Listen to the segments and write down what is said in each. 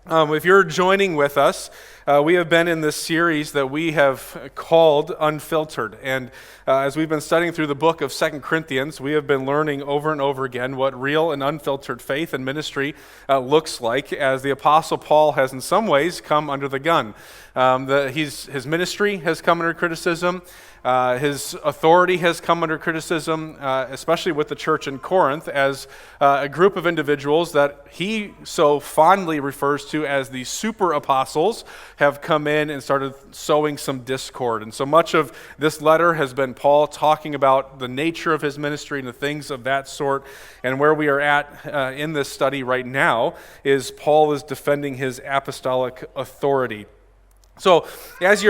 If you're joining with us, we have been in this series that we have called Unfiltered. And as we've been studying through the book of 2 Corinthians, we have been learning over and over again what real and unfiltered faith and ministry looks like, as the Apostle Paul has in some ways come under the gun. His ministry has come under criticism. His authority has come under criticism, especially with the church in Corinth, as a group of individuals that he so fondly refers to as the super apostles have come in and started sowing some discord. And so much of this letter has been Paul talking about the nature of his ministry and the things of that sort. And where we are at in this study right now is Paul is defending his apostolic authority. So as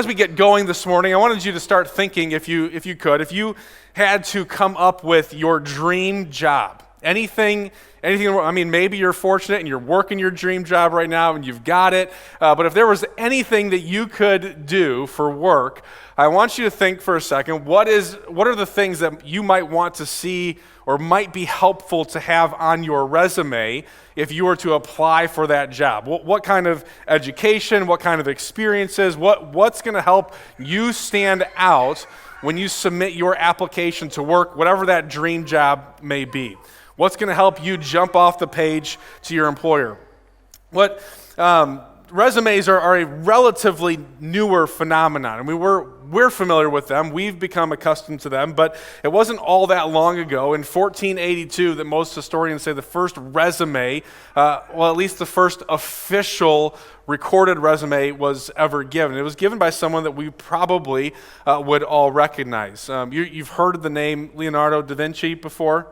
we get going this morning, I wanted you to start thinking, if you had to come up with your dream job, anything. I mean, maybe you're fortunate and you're working your dream job right now and you've got it. But if there was anything that you could do for work, I want you to think for a second, what are the things that you might want to see or might be helpful to have on your resume if you were to apply for that job? What kind of education, what kind of experiences, what's going to help you stand out when you submit your application to work, whatever that dream job may be? What's going to help you jump off the page to your employer? Resumes are a relatively newer phenomenon. I mean, we're familiar with them. We've become accustomed to them, but it wasn't all that long ago, in 1482, that most historians say the first resume, at least the first official recorded resume was ever given. It was given by someone that we probably would all recognize. You've heard of the name Leonardo da Vinci before?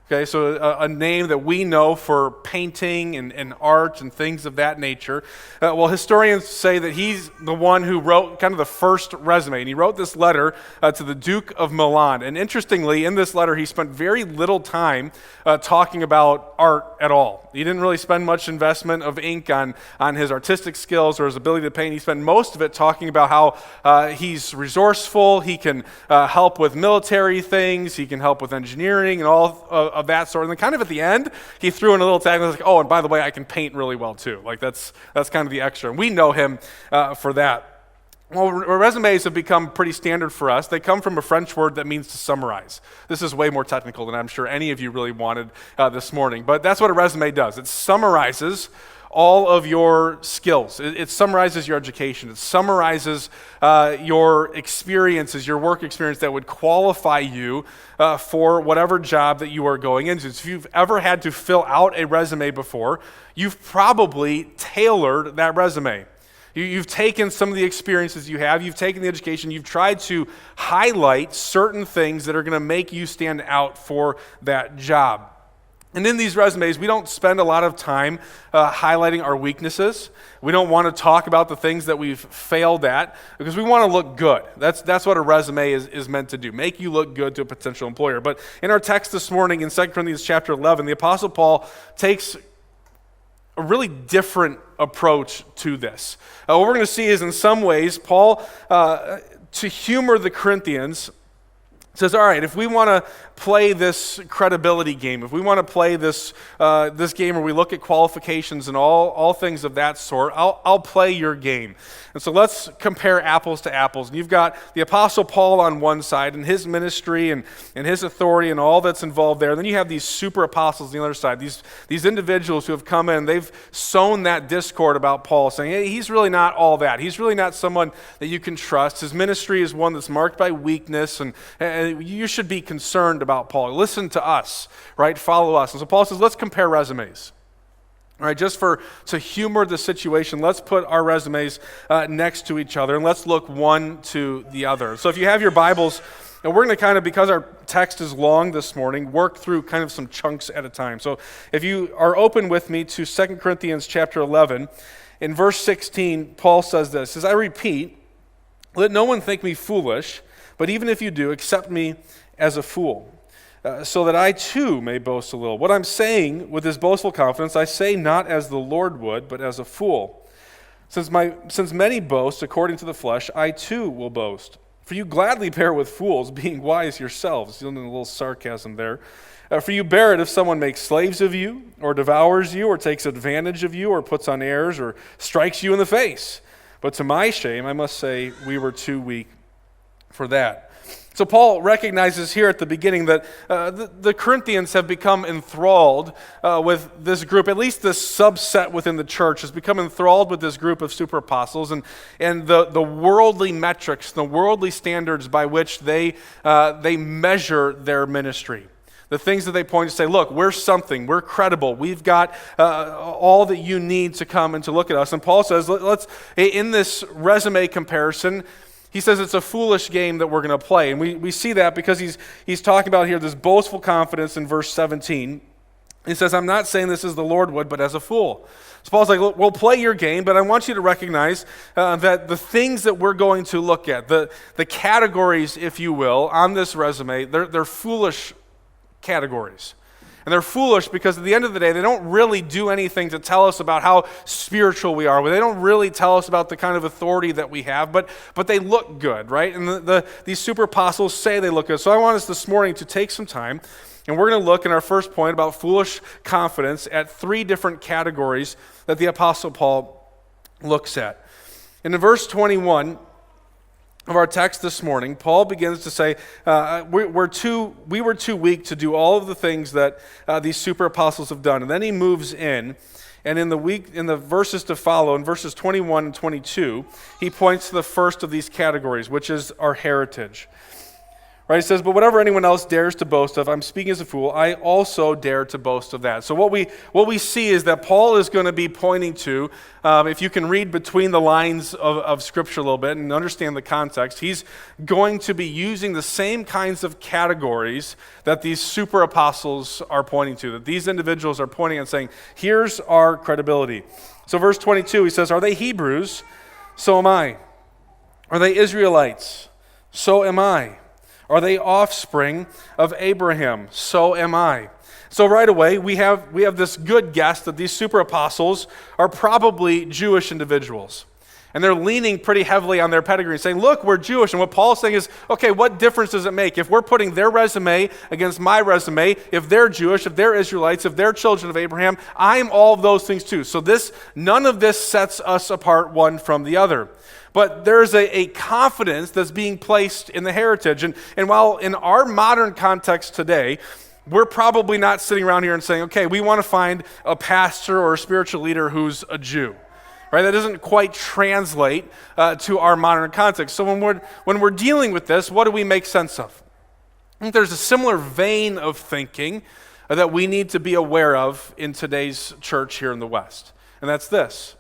Okay, so a name that we know for painting and art and things of that nature. Historians say that he's the one who wrote kind of the first resume, and he wrote this letter to the Duke of Milan. And interestingly, in this letter, he spent very little time talking about art at all. He didn't really spend much investment of ink on his artistic skills or his ability to paint. He spent most of it talking about how he's resourceful, he can help with military things, he can help with engineering and all of that sort. And then kind of at the end, he threw in a little tag and was like, oh, and by the way, I can paint really well too. Like that's kind of the extra. And we know him for that. Well, resumes have become pretty standard for us. They come from a French word that means to summarize. This is way more technical than I'm sure any of you really wanted this morning. But that's what a resume does. It summarizes all of your skills. It summarizes your education. It summarizes your experiences, your work experience that would qualify you for whatever job that you are going into. So if you've ever had to fill out a resume before, you've probably tailored that resume. You've taken some of the experiences you have, you've taken the education, you've tried to highlight certain things that are going to make you stand out for that job. And in these resumes, we don't spend a lot of time highlighting our weaknesses. We don't want to talk about the things that we've failed at because we want to look good. That's what a resume is meant to do, make you look good to a potential employer. But in our text this morning in 2 Corinthians chapter 11, the Apostle Paul takes a really different approach to this. What we're going to see is in some ways, Paul, to humor the Corinthians, says, all right, if we want to play this credibility game, if we want to play this game where we look at qualifications and all things of that sort, I'll play your game. And so let's compare apples to apples. And you've got the Apostle Paul on one side and his ministry and his authority and all that's involved there. And then you have these super apostles on the other side, these individuals who have come in, they've sown that discord about Paul, saying, hey, he's really not all that. He's really not someone that you can trust. His ministry is one that's marked by weakness, and you should be concerned about Paul. Listen to us, right? Follow us. And so Paul says, let's compare resumes. All right, just to humor the situation, let's put our resumes next to each other and let's look one to the other. So if you have your Bibles, and we're going to kind of, because our text is long this morning, work through kind of some chunks at a time. So if you are open with me to 2 Corinthians chapter 11, in verse 16, Paul says this, says, I repeat, let no one think me foolish, but even if you do, accept me as a fool, so that I too may boast a little. What I'm saying with this boastful confidence, I say not as the Lord would, but as a fool. Since many boast according to the flesh, I too will boast. For you gladly bear with fools, being wise yourselves. You'll need a little sarcasm there. For you bear it if someone makes slaves of you, or devours you, or takes advantage of you, or puts on airs, or strikes you in the face. But to my shame, I must say, we were too weak for that. So Paul recognizes here at the beginning that the Corinthians have become enthralled with this group, at least this subset within the church has become enthralled with this group of super apostles and the worldly metrics, the worldly standards by which they measure their ministry. The things that they point to say, look, we're something, we're credible, we've got all that you need to come and to look at us. And Paul says, let's in this resume comparison, he says it's a foolish game that we're going to play. And we see that because he's talking about here this boastful confidence in verse 17. He says, I'm not saying this as the Lord would, but as a fool. So Paul's like, look, we'll play your game, but I want you to recognize that the things that we're going to look at, the categories, if you will, on this resume, they're foolish categories. And they're foolish because at the end of the day, they don't really do anything to tell us about how spiritual we are. They don't really tell us about the kind of authority that we have, but they look good, right? And these super apostles say they look good. So I want us this morning to take some time, and we're going to look in our first point about foolish confidence at 3 different categories that the Apostle Paul looks at. And in verse 21 of our text this morning, Paul begins to say, we were too weak to do all of the things that these super apostles have done. And then he moves in, and in the verses to follow, in verses 21 and 22, he points to the first of these categories, which is our heritage. Right, he says, but whatever anyone else dares to boast of, I'm speaking as a fool, I also dare to boast of that. So what we see is that Paul is going to be pointing to, if you can read between the lines of Scripture a little bit and understand the context, he's going to be using the same kinds of categories that these super apostles are pointing to, that these individuals are pointing and saying, here's our credibility. So verse 22, he says, are they Hebrews? So am I. Are they Israelites? So am I. Are they offspring of Abraham? So am I. So right away, we have this good guess that these super apostles are probably Jewish individuals. And they're leaning pretty heavily on their pedigree, saying, look, we're Jewish. And what Paul's saying is, okay, what difference does it make? If we're putting their resume against my resume, if they're Jewish, if they're Israelites, if they're children of Abraham, I'm all of those things too. So none of this sets us apart one from the other. But there's a confidence that's being placed in the heritage. And while in our modern context today, we're probably not sitting around here and saying, okay, we want to find a pastor or a spiritual leader who's a Jew. Right? That doesn't quite translate to our modern context. So when we're dealing with this, what do we make sense of? I think there's a similar vein of thinking that we need to be aware of in today's church here in the West. And that's this.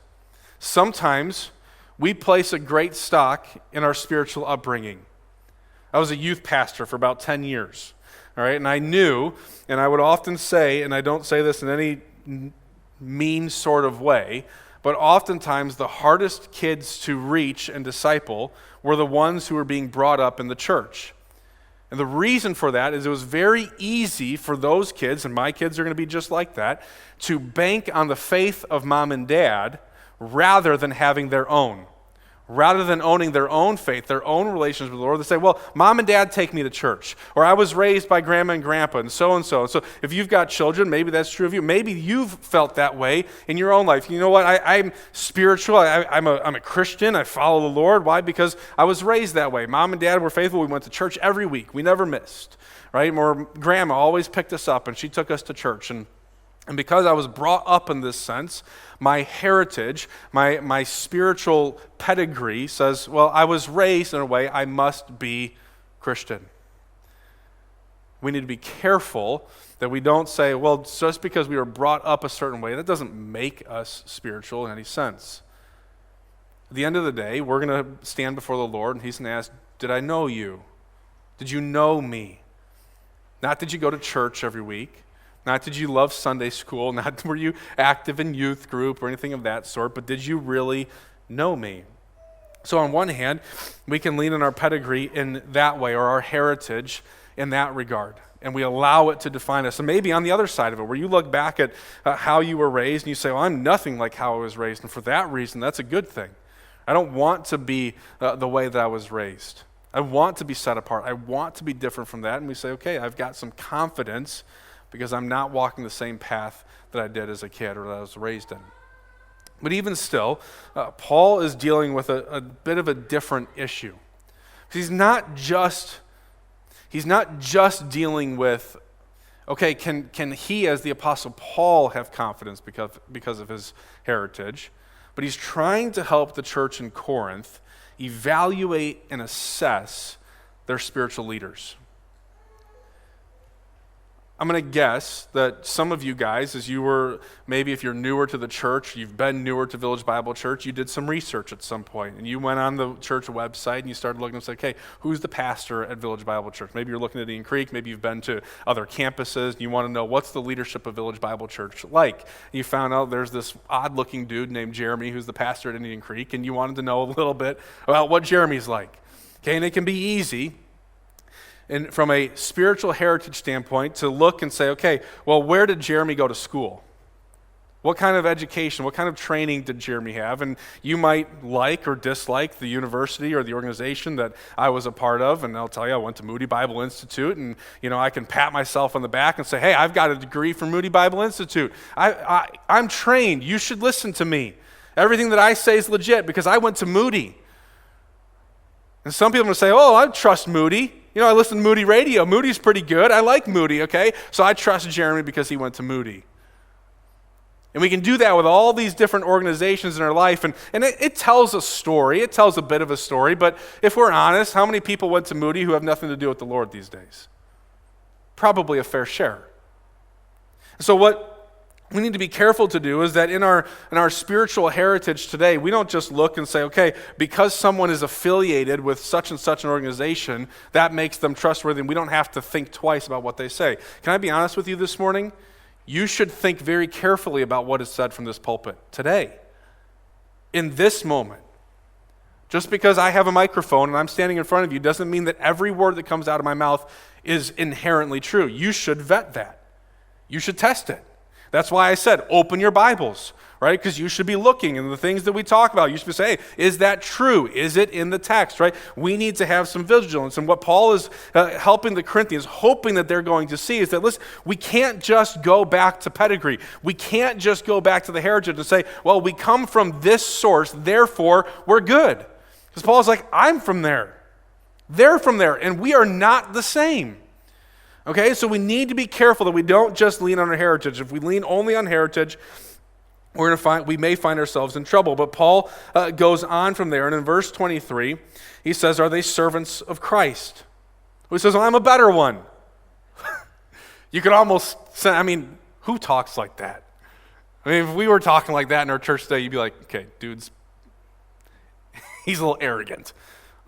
Sometimes we place a great stock in our spiritual upbringing. I was a youth pastor for about 10 years, all right? And I knew, and I would often say, and I don't say this in any mean sort of way, but oftentimes the hardest kids to reach and disciple were the ones who were being brought up in the church. And the reason for that is it was very easy for those kids, and my kids are going to be just like that, to bank on the faith of mom and dad rather than having their own. Rather than owning their own faith, their own relations with the Lord, they say, well, mom and dad take me to church. Or I was raised by grandma and grandpa and so and so. So if you've got children, maybe that's true of you. Maybe you've felt that way in your own life. You know what? I'm spiritual. I'm a Christian. I follow the Lord. Why? Because I was raised that way. Mom and dad were faithful. We went to church every week. We never missed. Right? Or grandma always picked us up and she took us to church. And because I was brought up in this sense, my heritage, my spiritual pedigree says, well, I was raised in a way I must be Christian. We need to be careful that we don't say, well, just because we were brought up a certain way, that doesn't make us spiritual in any sense. At the end of the day, we're going to stand before the Lord, and he's going to ask, did I know you? Did you know me? Not did you go to church every week? Not did you love Sunday school, not were you active in youth group or anything of that sort, but did you really know me? So on one hand, we can lean on our pedigree in that way, or our heritage in that regard, and we allow it to define us. And maybe on the other side of it, where you look back at how you were raised and you say, well, I'm nothing like how I was raised, and for that reason, that's a good thing. I don't want to be the way that I was raised. I want to be set apart. I want to be different from that. And we say, okay, I've got some confidence because I'm not walking the same path that I did as a kid or that I was raised in. But even still, Paul is dealing with a bit of a different issue. He's not just dealing with, okay, can he as the Apostle Paul have confidence because of his heritage? But he's trying to help the church in Corinth evaluate and assess their spiritual leaders. I'm going to guess that some of you guys, as you were, maybe if you're newer to the church, you've been newer to Village Bible Church, you did some research at some point, and you went on the church website and you started looking and said, okay, who's the pastor at Village Bible Church? Maybe you're looking at Indian Creek, maybe you've been to other campuses, and you want to know what's the leadership of Village Bible Church like. And you found out there's this odd-looking dude named Jeremy who's the pastor at Indian Creek, and you wanted to know a little bit about what Jeremy's like. Okay, and it can be easy, and from a spiritual heritage standpoint, to look and say, okay, well, where did Jeremy go to school? What kind of education, what kind of training did Jeremy have? And you might like or dislike the university or the organization that I was a part of, and I'll tell you, I went to Moody Bible Institute, and I can pat myself on the back and say, hey, I've got a degree from Moody Bible Institute. I'm trained. You should listen to me. Everything that I say is legit because I went to Moody. And some people will say, oh, I trust Moody. I listen to Moody radio. Moody's pretty good. I like Moody, okay? So I trust Jeremy because he went to Moody. And we can do that with all these different organizations in our life, and it tells a story. It tells a bit of a story, but if we're honest, how many people went to Moody who have nothing to do with the Lord these days? Probably a fair share. So what we need to be careful to do is that in our spiritual heritage today, we don't just look and say, okay, because someone is affiliated with such and such an organization, that makes them trustworthy, and we don't have to think twice about what they say. Can I be honest with you this morning? You should think very carefully about what is said from this pulpit today, in this moment. Just because I have a microphone and I'm standing in front of you doesn't mean that every word that comes out of my mouth is inherently true. You should vet that. You should test it. That's why I said, open your Bibles, right? Because you should be looking, and the things that we talk about, you should be saying, hey, is that true? Is it in the text, right? We need to have some vigilance. And what Paul is helping the Corinthians, hoping that they're going to see, is that, listen, we can't just go back to pedigree. We can't just go back to the heritage and say, well, we come from this source, therefore we're good. Because Paul's like, I'm from there. They're from there, and we are not the same. Okay, so we need to be careful that we don't just lean on our heritage. If we lean only on heritage, we may find ourselves in trouble. But Paul goes on from there, and in verse 23, he says, are they servants of Christ? He says, well, I'm a better one. You could almost say, who talks like that? If we were talking like that in our church today, you'd be like, okay, dude's, he's a little arrogant.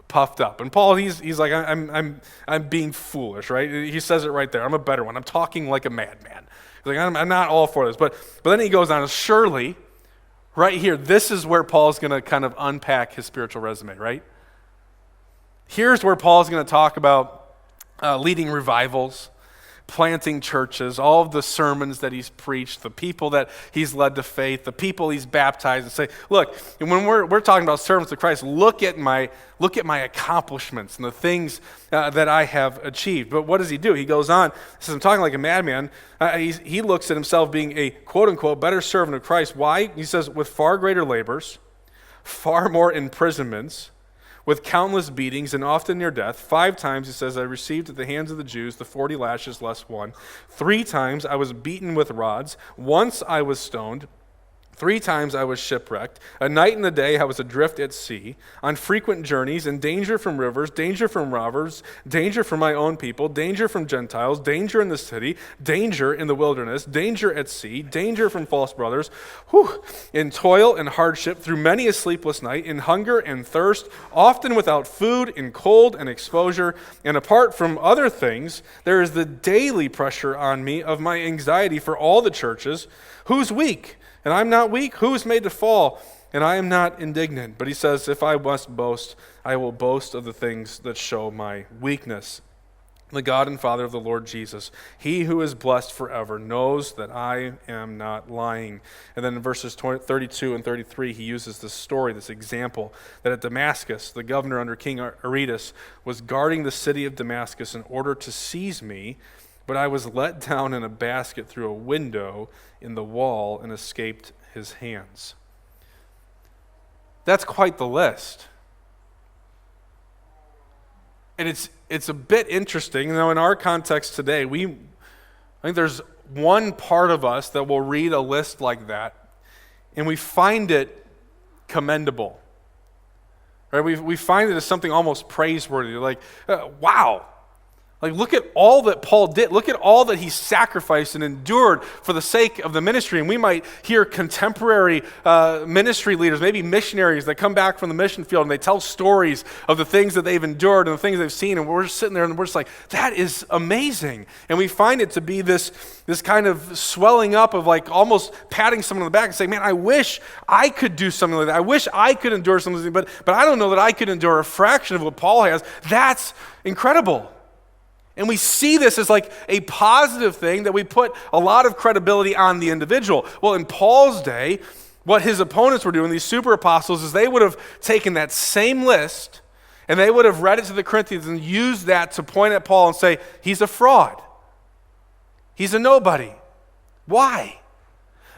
Puffed up. And Paul, he's like, I'm being foolish, right? He says it right there. I'm a better one. I'm talking like a madman. He's like, I'm not all for this. But then he goes on, surely, right here, this is where Paul's going to kind of unpack his spiritual resume, right? Here's where Paul's going to talk about leading revivals, planting churches, all of the sermons that he's preached, the people that he's led to faith, the people he's baptized, and say, look, when we're talking about servants of Christ, look at my accomplishments and the things that I have achieved. But what does he do? He goes on, says, I'm talking like a madman. He looks at himself being a quote-unquote better servant of Christ. Why? He says, with far greater labors, far more imprisonments, with countless beatings and often near death. 5 times, he says, I received at the hands of the Jews the 40 lashes less one. 3 times I was beaten with rods. Once I was stoned. 3 times I was shipwrecked. A night and a day I was adrift at sea, on frequent journeys, in danger from rivers, danger from robbers, danger from my own people, danger from Gentiles, danger in the city, danger in the wilderness, danger at sea, danger from false brothers, in toil and hardship, through many a sleepless night, in hunger and thirst, often without food, in cold and exposure. And apart from other things, there is the daily pressure on me of my anxiety for all the churches. Who's weak? And I'm not weak. Who is made to fall? And I am not indignant. But he says, if I must boast, I will boast of the things that show my weakness. the God and Father of the Lord Jesus. He who is blessed forever knows that I am not lying. And then in verses 32 and 33, he uses this story, this example, that at Damascus, the governor under King Aretas was guarding the city of Damascus in order to seize me, but I was let down in a basket through a window in the wall and escaped his hands. That's quite the list. And it's a bit interesting. Now, in our context today, I think there's one part of us that will read a list like that, and we find it commendable. Right? We find it as something almost praiseworthy. Like, wow. Like, look at all that Paul did. Look at all that he sacrificed and endured for the sake of the ministry. And we might hear contemporary ministry leaders, maybe missionaries that come back from the mission field and they tell stories of the things that they've endured and the things they've seen. And we're just sitting there and we're just like, that is amazing. And we find it to be this kind of swelling up of like almost patting someone on the back and saying, man, I wish I could do something like that. I wish I could endure something, but I don't know that I could endure a fraction of what Paul has. That's incredible. And we see this as like a positive thing that we put a lot of credibility on the individual. Well, in Paul's day, what his opponents were doing, these super apostles, is they would have taken that same list and they would have read it to the Corinthians and used that to point at Paul and say, he's a fraud. He's a nobody. Why?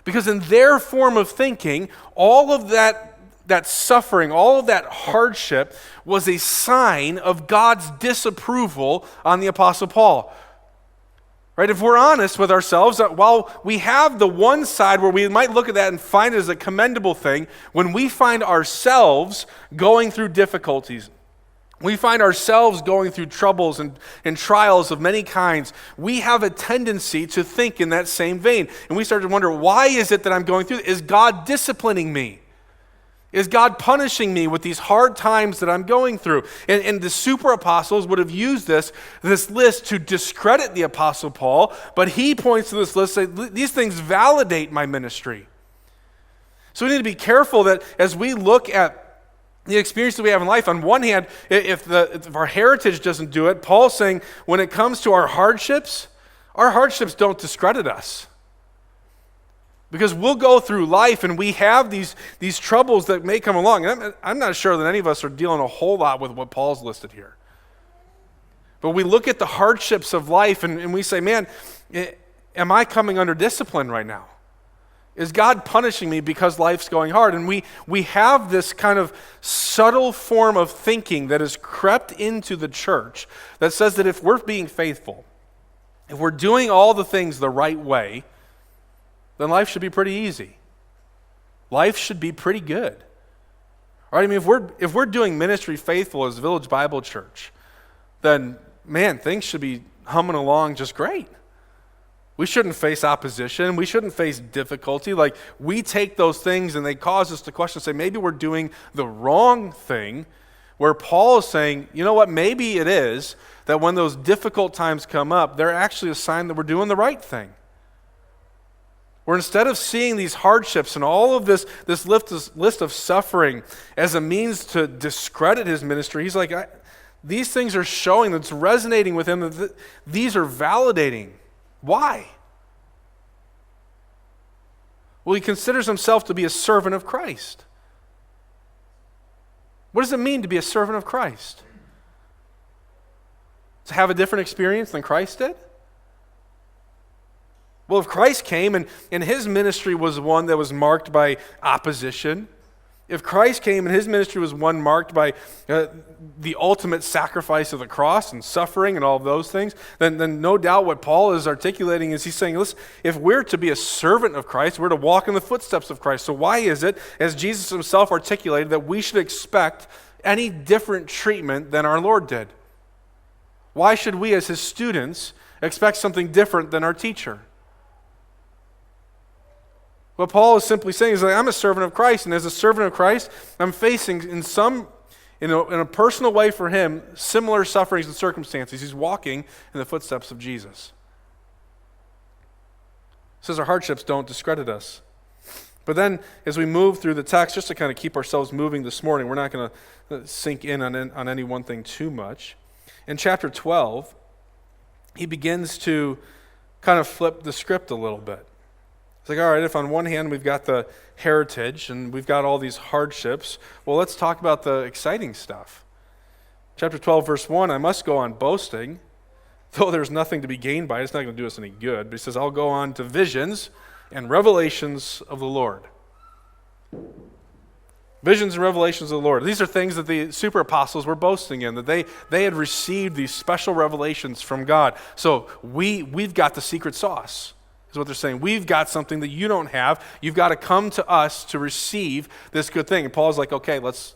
Because in their form of thinking, all of that suffering, all of that hardship was a sign of God's disapproval on the Apostle Paul. Right? If we're honest with ourselves, while we have the one side where we might look at that and find it as a commendable thing, when we find ourselves going through difficulties, we find ourselves going through troubles and trials of many kinds, we have a tendency to think in that same vein. And we start to wonder, why is it that I'm going through this? Is God disciplining me? Is God punishing me with these hard times that I'm going through? And the super apostles would have used this list to discredit the Apostle Paul, but he points to this list and says, these things validate my ministry. So we need to be careful that as we look at the experience that we have in life, on one hand, if our heritage doesn't do it, Paul's saying when it comes to our hardships don't discredit us. Because we'll go through life and we have these troubles that may come along. And I'm not sure that any of us are dealing a whole lot with what Paul's listed here. But we look at the hardships of life and we say, man, am I coming under discipline right now? Is God punishing me because life's going hard? And we have this kind of subtle form of thinking that has crept into the church that says that if we're being faithful, if we're doing all the things the right way, then life should be pretty easy. Life should be pretty good. All right? I mean, if we're doing ministry faithful as Village Bible Church, then, man, things should be humming along just great. We shouldn't face opposition. We shouldn't face difficulty. Like, we take those things and they cause us to question, say, maybe we're doing the wrong thing, where Paul is saying, you know what, maybe it is that when those difficult times come up, they're actually a sign that we're doing the right thing. Where instead of seeing these hardships and all of this list of suffering as a means to discredit his ministry, he's like, these things are showing that's resonating with him, that these are validating. Why? Well, he considers himself to be a servant of Christ. What does it mean to be a servant of Christ? To have a different experience than Christ did? Well, if Christ came and his ministry was one that was marked by opposition, if Christ came and his ministry was one marked by the ultimate sacrifice of the cross and suffering and all of those things, then no doubt what Paul is articulating is he's saying, listen, if we're to be a servant of Christ, we're to walk in the footsteps of Christ. So why is it, as Jesus himself articulated, that we should expect any different treatment than our Lord did? Why should we as his students expect something different than our teacher? What Paul is simply saying is, like, I'm a servant of Christ, and as a servant of Christ, I'm facing in a personal way for him, similar sufferings and circumstances. He's walking in the footsteps of Jesus. It says our hardships don't discredit us. But then, as we move through the text, just to kind of keep ourselves moving this morning, we're not going to sink in on any one thing too much. In chapter 12, he begins to kind of flip the script a little bit. It's like, all right, if on one hand we've got the heritage and we've got all these hardships, well, let's talk about the exciting stuff. Chapter 12, verse 1, I must go on boasting, though there's nothing to be gained by it. It's not going to do us any good. But he says, I'll go on to visions and revelations of the Lord. Visions and revelations of the Lord. These are things that the super apostles were boasting in, that they had received these special revelations from God. So we've got the secret sauce, is what they're saying. We've got something that you don't have. You've got to come to us to receive this good thing. And Paul's like, okay, let's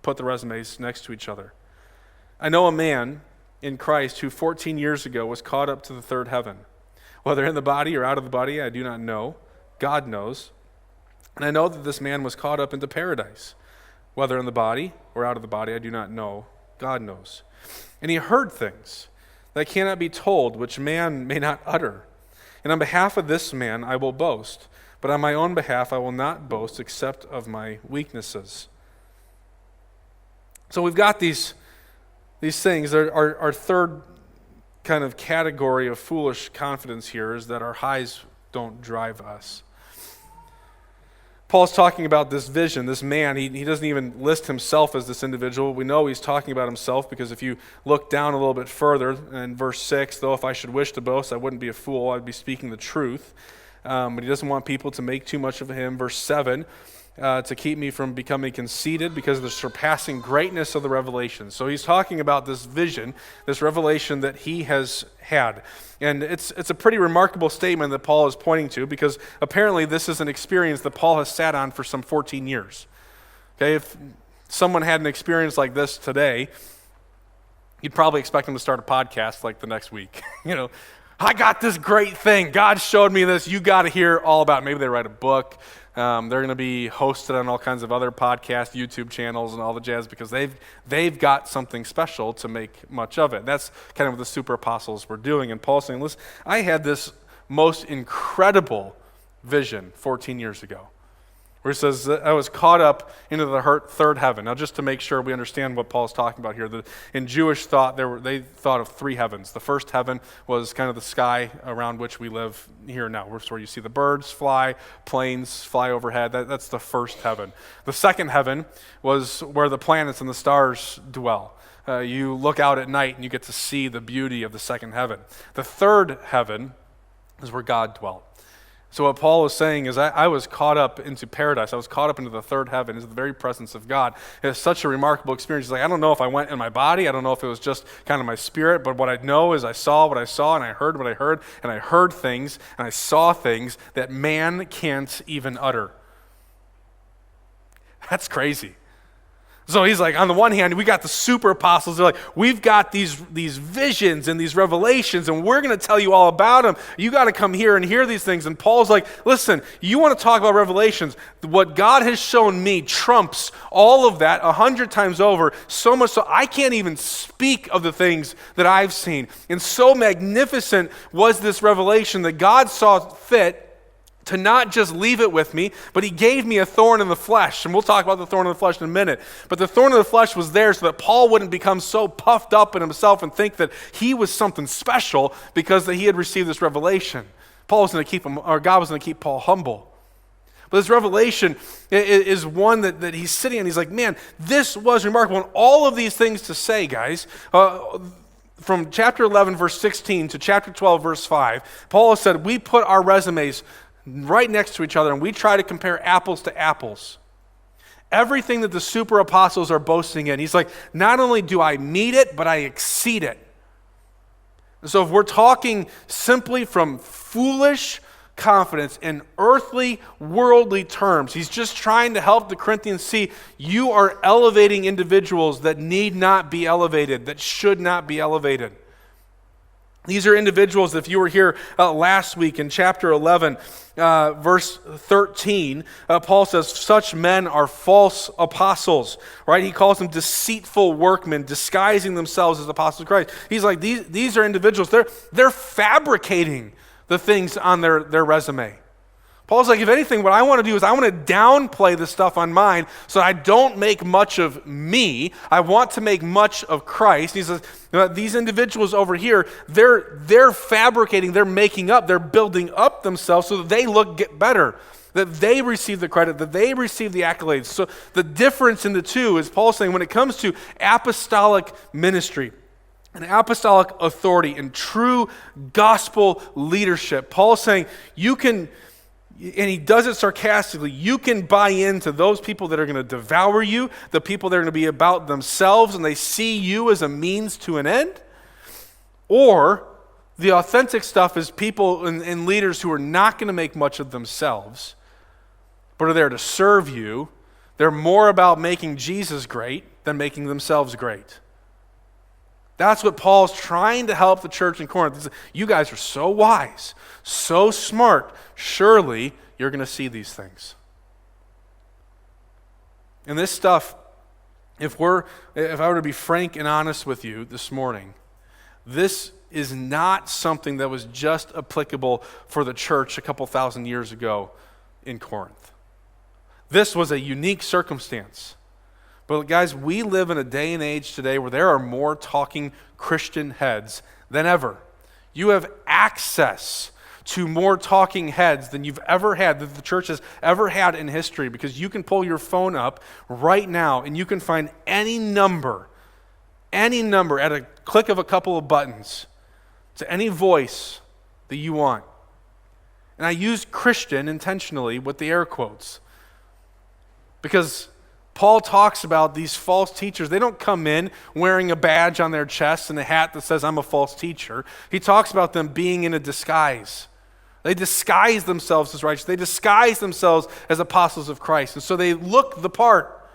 put the resumes next to each other. I know a man in Christ who 14 years ago was caught up to the third heaven. Whether in the body or out of the body, I do not know. God knows. And I know that this man was caught up into paradise. Whether in the body or out of the body, I do not know. God knows. And he heard things that cannot be told, which man may not utter. And on behalf of this man I will boast, but on my own behalf I will not boast except of my weaknesses. So we've got these things. Our third kind of category of foolish confidence here is that our highs don't drive us. Paul's talking about this vision, this man. He doesn't even list himself as this individual. We know he's talking about himself because if you look down a little bit further in verse 6, though if I should wish to boast, I wouldn't be a fool. I'd be speaking the truth. But he doesn't want people to make too much of him. Verse 7, to keep me from becoming conceited because of the surpassing greatness of the revelation. So he's talking about this vision, this revelation that he has had. And it's a pretty remarkable statement that Paul is pointing to because apparently this is an experience that Paul has sat on for some 14 years. Okay, if someone had an experience like this today, you'd probably expect them to start a podcast like the next week. I got this great thing. God showed me this. You got to hear all about it. Maybe they write a book. They're going to be hosted on all kinds of other podcasts, YouTube channels, and all the jazz because they've got something special to make much of it. That's kind of what the super apostles were doing. And Paul's saying, listen, I had this most incredible vision 14 years ago. Where he says, I was caught up into the third heaven. Now, just to make sure we understand what Paul's talking about here, in Jewish thought, they thought of three heavens. The first heaven was kind of the sky around which we live here now, where you see the birds fly, planes fly overhead. That's the first heaven. The second heaven was where the planets and the stars dwell. You look out at night and you get to see the beauty of the second heaven. The third heaven is where God dwelt. So what Paul is saying is I was caught up into paradise. I was caught up into the third heaven, into the very presence of God. It's such a remarkable experience. He's like, I don't know if I went in my body. I don't know if it was just kind of my spirit. But what I know is I saw what I saw, and I heard what I heard, and I heard things, and I saw things that man can't even utter. That's crazy. So he's like, on the one hand, we got the super apostles. They're like, we've got these visions and these revelations, and we're going to tell you all about them. You got to come here and hear these things. And Paul's like, listen, you want to talk about revelations? What God has shown me trumps all of that 100 times over, so much so I can't even speak of the things that I've seen. And so magnificent was this revelation that God saw fit to not just leave it with me, but he gave me a thorn in the flesh. And we'll talk about the thorn in the flesh in a minute. But the thorn in the flesh was there so that Paul wouldn't become so puffed up in himself and think that he was something special because that he had received this revelation. Paul was going to keep him, or God was going to keep Paul humble. But this revelation is one that he's sitting and he's like, man, this was remarkable. And all of these things to say, guys, from chapter 11, verse 16 to chapter 12, verse 5, Paul has said, we put our resumes right next to each other, and we try to compare apples to apples. Everything that the super apostles are boasting in, he's like, not only do I meet it, but I exceed it. And so if we're talking simply from foolish confidence in earthly, worldly terms, he's just trying to help the Corinthians see you are elevating individuals that need not be elevated, that should not be elevated. These are individuals, if you were here last week in chapter 11, verse 13, Paul says, such men are false apostles, right? He calls them deceitful workmen, disguising themselves as apostles of Christ. He's like, these are individuals, they're fabricating the things on their resume. Paul's like, if anything, what I want to do is I want to downplay the stuff on mine so I don't make much of me. I want to make much of Christ. He says, these individuals over here, they're fabricating, they're making up, they're building up themselves so that they get better, that they receive the credit, that they receive the accolades. So the difference in the two is Paul saying when it comes to apostolic ministry, and apostolic authority and true gospel leadership, Paul's saying you can, and he does it sarcastically, you can buy into those people that are going to devour you, the people that are going to be about themselves and they see you as a means to an end, or the authentic stuff is people and leaders who are not going to make much of themselves, but are there to serve you. They're more about making Jesus great than making themselves great. That's what Paul's trying to help the church in Corinth. You guys are so wise, so smart. Surely you're going to see these things. And this stuff, if I were to be frank and honest with you this morning, this is not something that was just applicable for the church a couple thousand years ago in Corinth. This was a unique circumstance. But guys, we live in a day and age today where there are more talking Christian heads than ever. You have access to more talking heads than you've ever had, that the church has ever had in history, because you can pull your phone up right now and you can find any number at a click of a couple of buttons to any voice that you want. And I use Christian intentionally with the air quotes because Paul talks about these false teachers. They don't come in wearing a badge on their chest and a hat that says, I'm a false teacher. He talks about them being in a disguise. They disguise themselves as righteous. They disguise themselves as apostles of Christ. And so they look the part.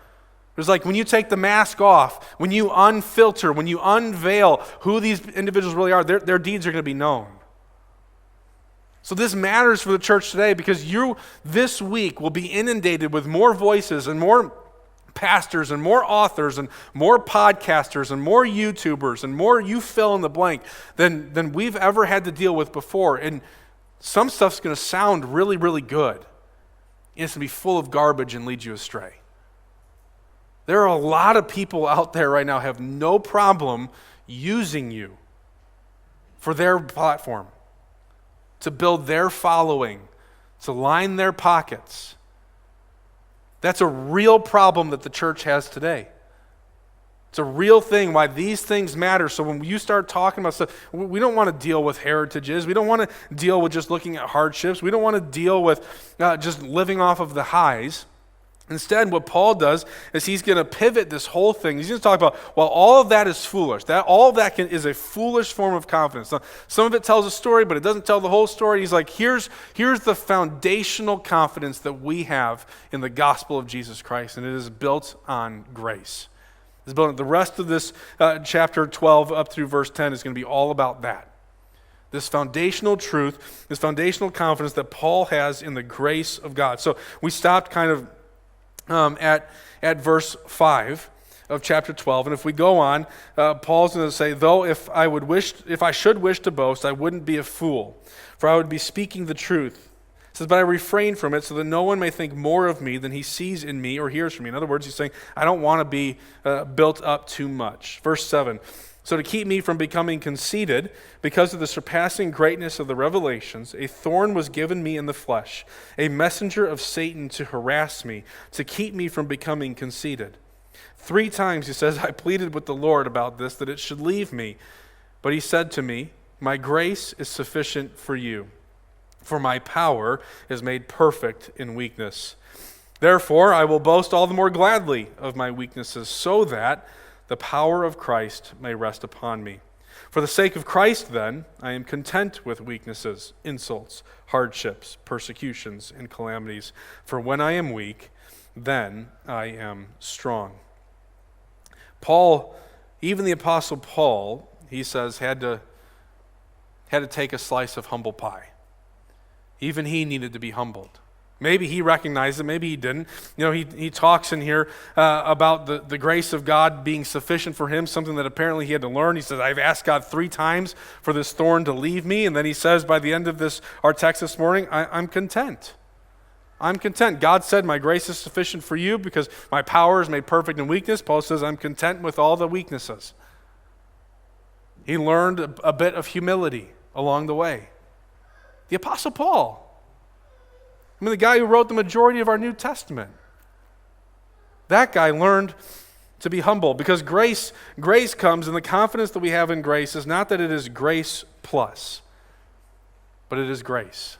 It's like when you take the mask off, when you unfilter, when you unveil who these individuals really are, their deeds are going to be known. So this matters for the church today because you this week will be inundated with more voices and more pastors and more authors and more podcasters and more YouTubers and more you fill in the blank than we've ever had to deal with before. And some stuff's going to sound really, really good. And it's going to be full of garbage and lead you astray. There are a lot of people out there right now have no problem using you for their platform, to build their following, to line their pockets. That's a real problem that the church has today. It's a real thing why these things matter. So when you start talking about stuff, we don't want to deal with heritages. We don't want to deal with just looking at hardships. We don't want to deal with just living off of the highs. Instead, what Paul does is he's going to pivot this whole thing. He's going to talk about, well, all of that is foolish. All of that is a foolish form of confidence. Now, some of it tells a story, but it doesn't tell the whole story. He's like, here's the foundational confidence that we have in the gospel of Jesus Christ, and it is built on grace. The rest of this chapter 12 up through verse 10 is going to be all about that. This foundational truth, this foundational confidence that Paul has in the grace of God. So we stopped kind of at verse 5 of chapter 12. And if we go on, Paul's going to say, though if I should wish to boast, I wouldn't be a fool, for I would be speaking the truth. It says, but I refrain from it so that no one may think more of me than he sees in me or hears from me. In other words, he's saying, I don't want to be built up too much. Verse 7, so to keep me from becoming conceited, because of the surpassing greatness of the revelations, a thorn was given me in the flesh, a messenger of Satan to harass me, to keep me from becoming conceited. 3 times, he says, I pleaded with the Lord about this, that it should leave me. But he said to me, my grace is sufficient for you, for my power is made perfect in weakness. Therefore, I will boast all the more gladly of my weaknesses, so that the power of Christ may rest upon me. For the sake of Christ, then, I am content with weaknesses, insults, hardships, persecutions, and calamities. For when I am weak, then I am strong. Paul, even the Apostle Paul, he says, had to take a slice of humble pie. Even he needed to be humbled. Maybe he recognized it, maybe he didn't. You know, he talks in here about the grace of God being sufficient for him, something that apparently he had to learn. He says, I've asked God 3 times for this thorn to leave me. And then he says by the end of our text this morning, I'm content. I'm content. God said, my grace is sufficient for you because my power is made perfect in weakness. Paul says, I'm content with all the weaknesses. He learned a bit of humility along the way. The Apostle Paul, the guy who wrote the majority of our New Testament, that guy learned to be humble because grace comes, and the confidence that we have in grace is not that it is grace plus, but it is grace.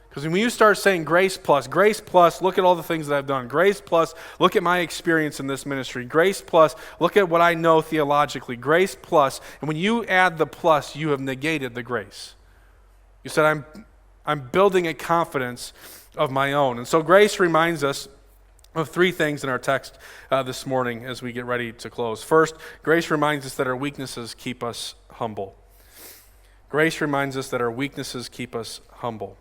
Because when you start saying grace plus, look at all the things that I've done. Grace plus, look at my experience in this ministry. Grace plus, look at what I know theologically. Grace plus, and when you add the plus, you have negated the grace. You said, I'm building a confidence of my own. And so grace reminds us of three things in our text this morning as we get ready to close. First, grace reminds us that our weaknesses keep us humble. Grace reminds us that our weaknesses keep us humble.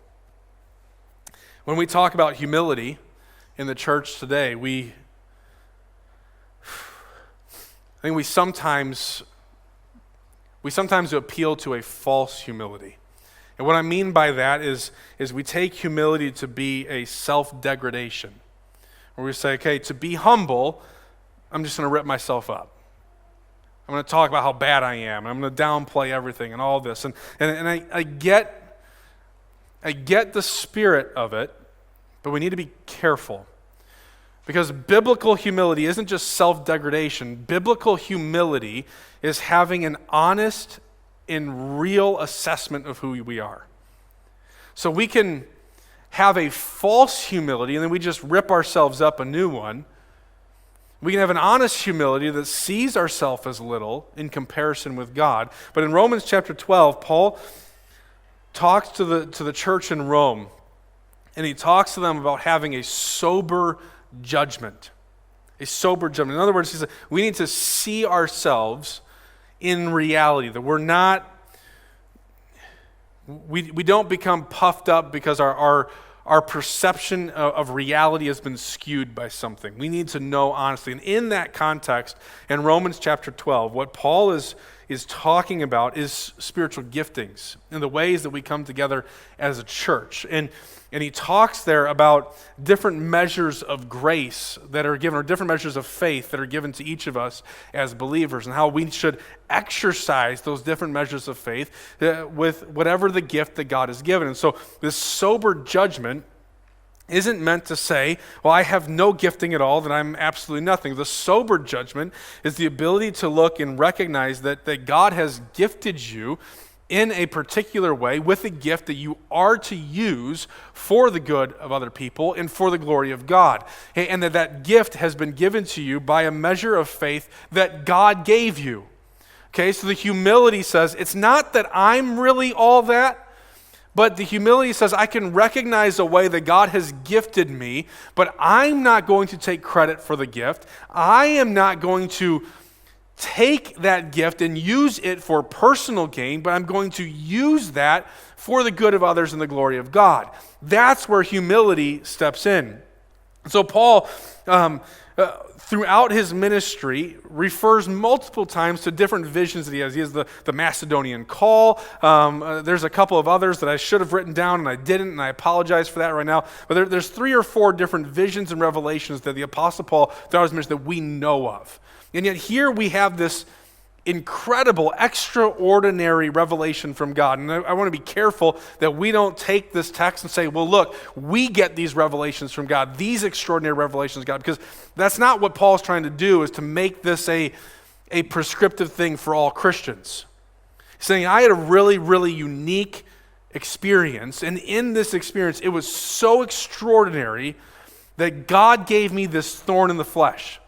When we talk about humility in the church today, I think we sometimes appeal to a false humility. And what I mean by that is we take humility to be a self-degradation. Where we say, okay, to be humble, I'm just going to rip myself up. I'm going to talk about how bad I am. I'm going to downplay everything and all this. And I get the spirit of it, but we need to be careful. Because biblical humility isn't just self-degradation. Biblical humility is having an honest and real assessment of who we are. So we can have a false humility and then we just rip ourselves up a new one. We can have an honest humility that sees ourselves as little in comparison with God. But in Romans chapter 12, Paul talks to the church in Rome, and he talks to them about having a sober judgment. A sober judgment. In other words, he said, we need to see ourselves in reality, that we're not, we don't become puffed up because our perception of reality has been skewed by something. We need to know honestly. And in that context, in Romans chapter 12, what Paul is talking about is spiritual giftings and the ways that we come together as a church. And he talks there about different measures of grace that are given, or different measures of faith that are given to each of us as believers, and how we should exercise those different measures of faith with whatever the gift that God has given. And so this sober judgment isn't meant to say, well, I have no gifting at all, that I'm absolutely nothing. The sober judgment is the ability to look and recognize that God has gifted you in a particular way with a gift that you are to use for the good of other people and for the glory of God. And that gift has been given to you by a measure of faith that God gave you. Okay, so the humility says, it's not that I'm really all that, but the humility says I can recognize a way that God has gifted me, but I'm not going to take credit for the gift. I am not going to take that gift and use it for personal gain, but I'm going to use that for the good of others and the glory of God. That's where humility steps in. So Paul, throughout his ministry, refers multiple times to different visions that he has. He has the Macedonian call. There's a couple of others that I should have written down and I didn't, and I apologize for that right now. But there's 3 or 4 different visions and revelations that the Apostle Paul throughout his ministry that we know of. And yet here we have this incredible, extraordinary revelation from God. And I want to be careful that we don't take this text and say, well, look, we get these revelations from God, these extraordinary revelations of God, because that's not what Paul's trying to do, is to make this a prescriptive thing for all Christians. He's saying, I had a really, really unique experience, and in this experience, it was so extraordinary that God gave me this thorn in the flesh.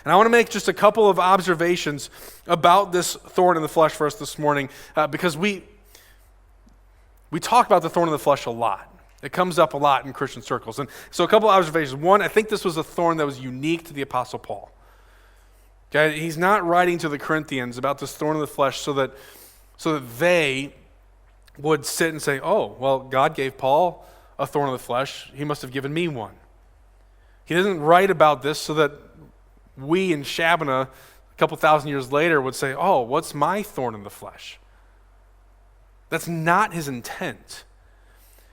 And I want to make just a couple of observations about this thorn in the flesh for us this morning, because we talk about the thorn in the flesh a lot. It comes up a lot in Christian circles. And so a couple of observations. One, I think this was a thorn that was unique to the Apostle Paul. Okay, he's not writing to the Corinthians about this thorn in the flesh so that they would sit and say, oh, well, God gave Paul a thorn in the flesh. He must have given me one. He doesn't write about this so that we in Shabana, a couple thousand years later, would say, oh, what's my thorn in the flesh? That's not his intent.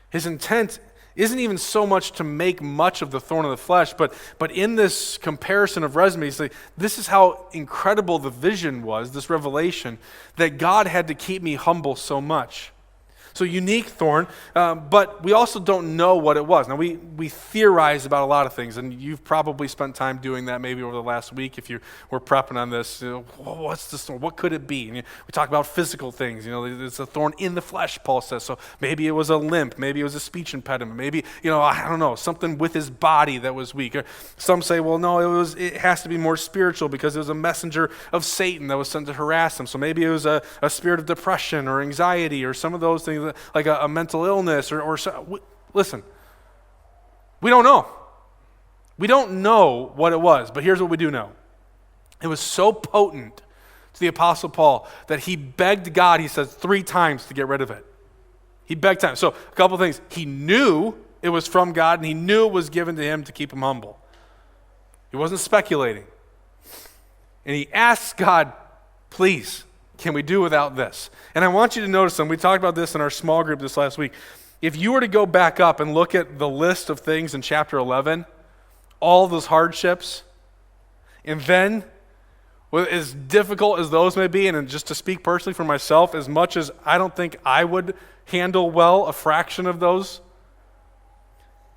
His intent isn't even so much to make much of the thorn of the flesh, but in this comparison of resumes, this is how incredible the vision was, this revelation, that God had to keep me humble so much. So unique thorn, but we also don't know what it was. Now we theorize about a lot of things, and you've probably spent time doing that maybe over the last week if you were prepping on this. What's this thorn? What could it be? And we talk about physical things. It's a thorn in the flesh, Paul says. So maybe it was a limp, maybe it was a speech impediment, maybe I don't know, something with his body that was weak. Or some say, well, no, it has to be more spiritual because it was a messenger of Satan that was sent to harass him. So maybe it was a spirit of depression or anxiety or some of those things. Like a mental illness listen, we don't know. We don't know what it was, but here's what we do know. It was so potent to the Apostle Paul that he begged God, he says, 3 times to get rid of it. He begged times. So a couple things. He knew it was from God, and he knew it was given to him to keep him humble. He wasn't speculating. And he asked God, please, can we do without this? And I want you to notice something. We talked about this in our small group this last week. If you were to go back up and look at the list of things in chapter 11, all those hardships, and then, as difficult as those may be, and just to speak personally for myself, as much as I don't think I would handle well a fraction of those,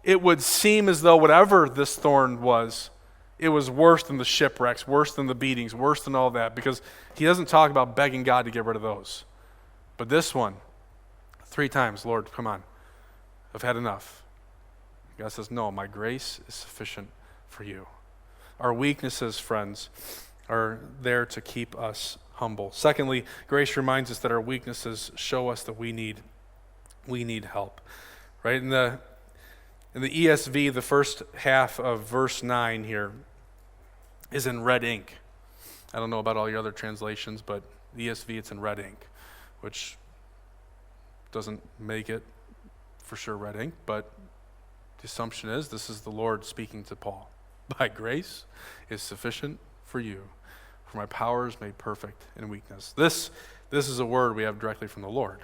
it would seem as though whatever this thorn was, it was worse than the shipwrecks, worse than the beatings, worse than all that, because he doesn't talk about begging God to get rid of those. But this one, 3 times, Lord, come on, I've had enough. God says, no, my grace is sufficient for you. Our weaknesses, friends, are there to keep us humble. Secondly, grace reminds us that our weaknesses show us that we need help. Right? In the ESV, the first half of verse 9 here is in red ink. I don't know about all your other translations, but the ESV, it's in red ink, which doesn't make it for sure red ink, but the assumption is this is the Lord speaking to Paul. My grace is sufficient for you, for my power is made perfect in weakness. This is a word we have directly from the Lord.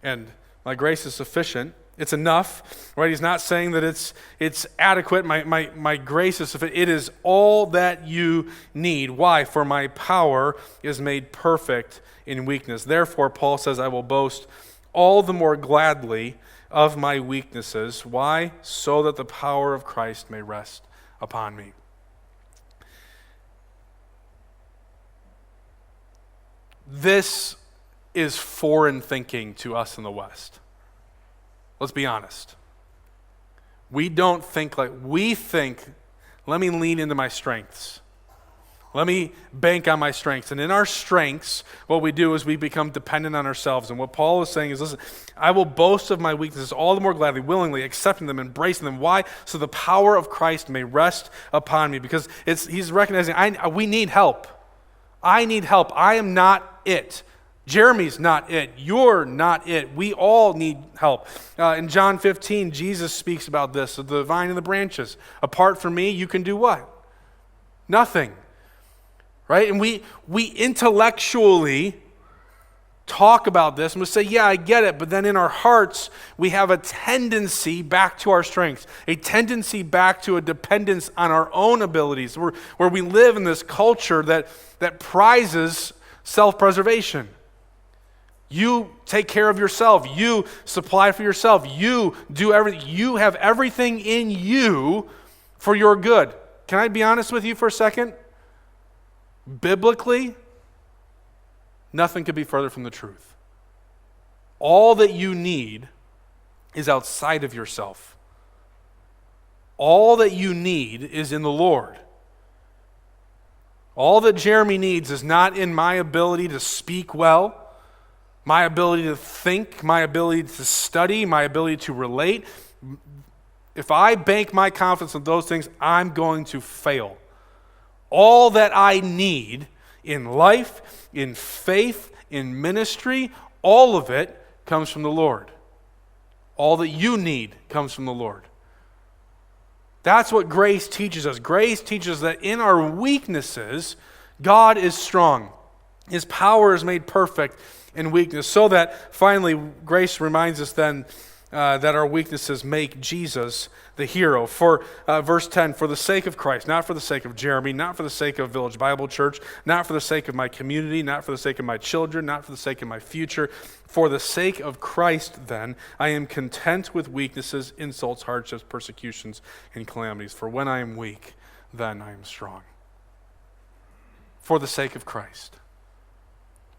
And my grace is sufficient. It's enough, right? He's not saying that it's adequate. My grace is sufficient. It is all that you need. Why? For my power is made perfect in weakness. Therefore, Paul says, I will boast all the more gladly of my weaknesses. Why? So that the power of Christ may rest upon me. This is foreign thinking to us in the West. Let's be honest. We don't think we think, let me lean into my strengths. Let me bank on my strengths. And in our strengths, what we do is we become dependent on ourselves. And what Paul is saying is, listen, I will boast of my weaknesses all the more gladly, willingly, accepting them, embracing them. Why? So the power of Christ may rest upon me. Because he's recognizing we need help. I need help. I am not it. Jeremy's not it. You're not it. We all need help. In John 15, Jesus speaks about this, the vine and the branches. Apart from me, you can do what? Nothing. Right? And we intellectually talk about this and we say, yeah, I get it. But then in our hearts, we have a tendency back to our strengths, a tendency back to a dependence on our own abilities, where we live in this culture that prizes self-preservation. You take care of yourself. You supply for yourself. You do everything. You have everything in you for your good. Can I be honest with you for a second? Biblically, nothing could be further from the truth. All that you need is outside of yourself. All that you need is in the Lord. All that Jeremy needs is not in my ability to speak well, my ability to think, my ability to study, my ability to relate. If I bank my confidence on those things, I'm going to fail. All that I need in life, in faith, in ministry, all of it comes from the Lord. All that you need comes from the Lord. That's what grace teaches us. Grace teaches that in our weaknesses, God is strong. His power is made perfect in weakness. So that finally, grace reminds us then that our weaknesses make Jesus the hero. For verse 10, for the sake of Christ, not for the sake of Jeremy, not for the sake of Village Bible Church, not for the sake of my community, not for the sake of my children, not for the sake of my future. For the sake of Christ, then, I am content with weaknesses, insults, hardships, persecutions, and calamities. For when I am weak, then I am strong. For the sake of Christ.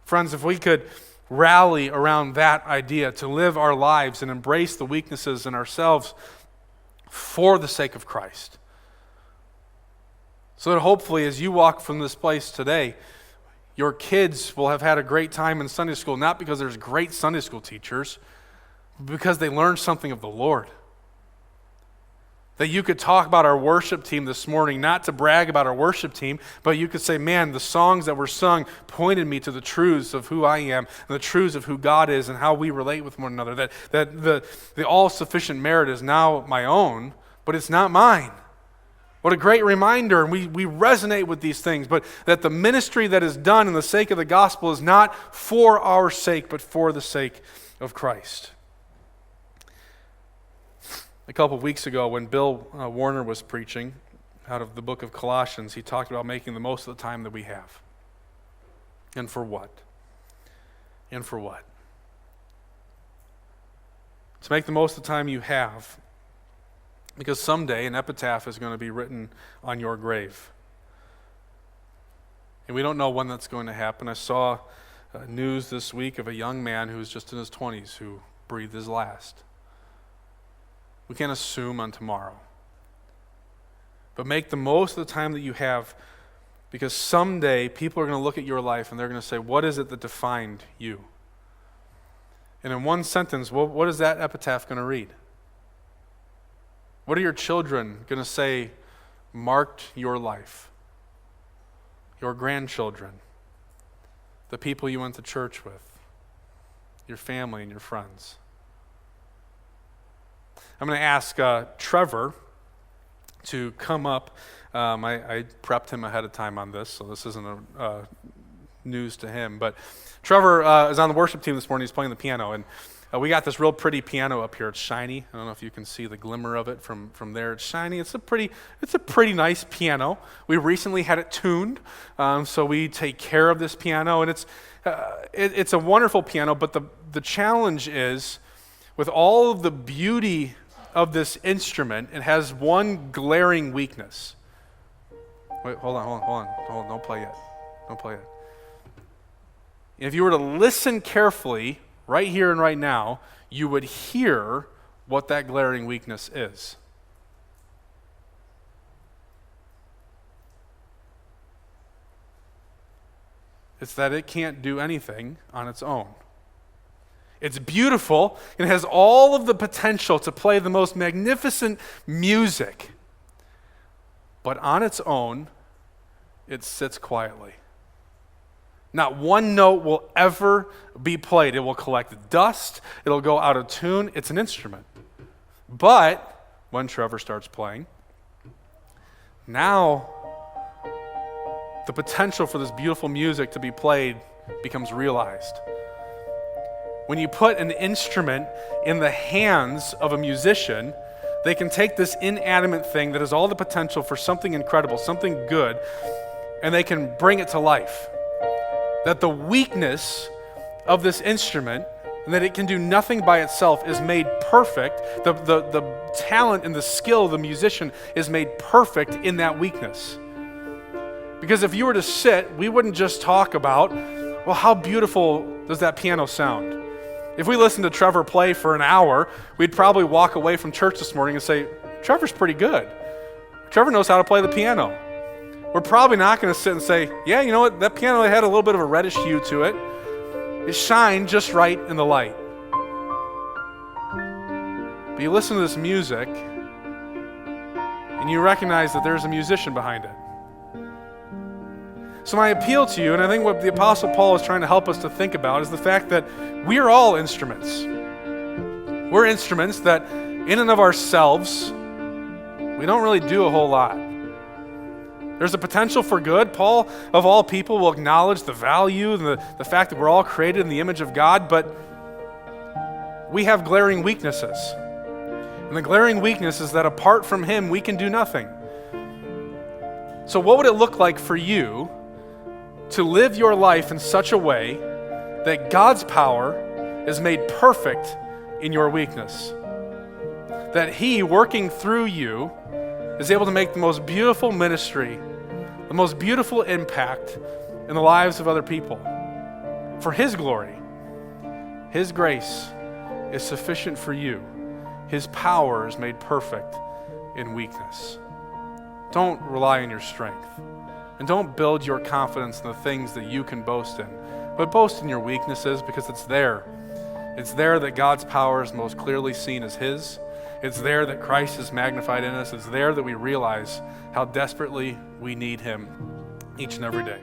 Friends, if we could rally around that idea to live our lives and embrace the weaknesses in ourselves for the sake of Christ. So that hopefully as you walk from this place today, your kids will have had a great time in Sunday school, not because there's great Sunday school teachers, but because they learned something of the Lord. That you could talk about our worship team this morning, not to brag about our worship team, but you could say, man, the songs that were sung pointed me to the truths of who I am, and the truths of who God is, and how we relate with one another. That the all-sufficient merit is now my own, but it's not mine. What a great reminder, and we resonate with these things, but that the ministry that is done in the sake of the gospel is not for our sake, but for the sake of Christ. A couple of weeks ago when Bill Warner was preaching out of the book of Colossians, he talked about making the most of the time that we have. And for what? And for what? To make the most of the time you have, because someday an epitaph is going to be written on your grave. And we don't know when that's going to happen. I saw news this week of a young man who was just in his 20s who breathed his last. We can't assume on tomorrow. But make the most of the time that you have, because someday people are going to look at your life and they're going to say, what is it that defined you? And in one sentence, what is that epitaph going to read? What are your children going to say marked your life? Your grandchildren, the people you went to church with, your family and your friends. I'm going to ask Trevor to come up. I prepped him ahead of time on this, so this isn't news to him. But Trevor is on the worship team this morning. He's playing the piano, and we got this real pretty piano up here. It's shiny. I don't know if you can see the glimmer of it from there. It's shiny. It's a pretty nice piano. We recently had it tuned, so we take care of this piano, and it's a wonderful piano. But the challenge is, with all of the beauty of this instrument, it has one glaring weakness. Wait, hold on. Don't play yet. If you were to listen carefully, right here and right now, you would hear what that glaring weakness is. It's that it can't do anything on its own. It's beautiful and has all of the potential to play the most magnificent music. But on its own, it sits quietly. Not one note will ever be played. It will collect dust. It'll go out of tune. It's an instrument. But when Trevor starts playing, now the potential for this beautiful music to be played becomes realized. When you put an instrument in the hands of a musician, they can take this inanimate thing that has all the potential for something incredible, something good, and they can bring it to life. That the weakness of this instrument, and that it can do nothing by itself, is made perfect. The talent and the skill of the musician is made perfect in that weakness. Because if you were to sit, we wouldn't just talk about, well, how beautiful does that piano sound? If we listened to Trevor play for an hour, we'd probably walk away from church this morning and say, Trevor's pretty good. Trevor knows how to play the piano. We're probably not going to sit and say, yeah, you know what, that piano had a little bit of a reddish hue to it. It shined just right in the light. But you listen to this music, and you recognize that there's a musician behind it. So my appeal to you, and I think what the Apostle Paul is trying to help us to think about, is the fact that we are all instruments. We're instruments that, in and of ourselves, we don't really do a whole lot. There's a potential for good. Paul, of all people, will acknowledge the value and the fact that we're all created in the image of God, but we have glaring weaknesses. And the glaring weakness is that apart from him, we can do nothing. So what would it look like for you to live your life in such a way that God's power is made perfect in your weakness? That he, working through you, is able to make the most beautiful ministry, the most beautiful impact in the lives of other people. For his glory, his grace is sufficient for you. His power is made perfect in weakness. Don't rely on your strength. And don't build your confidence in the things that you can boast in. But boast in your weaknesses, because it's there. It's there that God's power is most clearly seen as his. It's there that Christ is magnified in us. It's there that we realize how desperately we need him each and every day.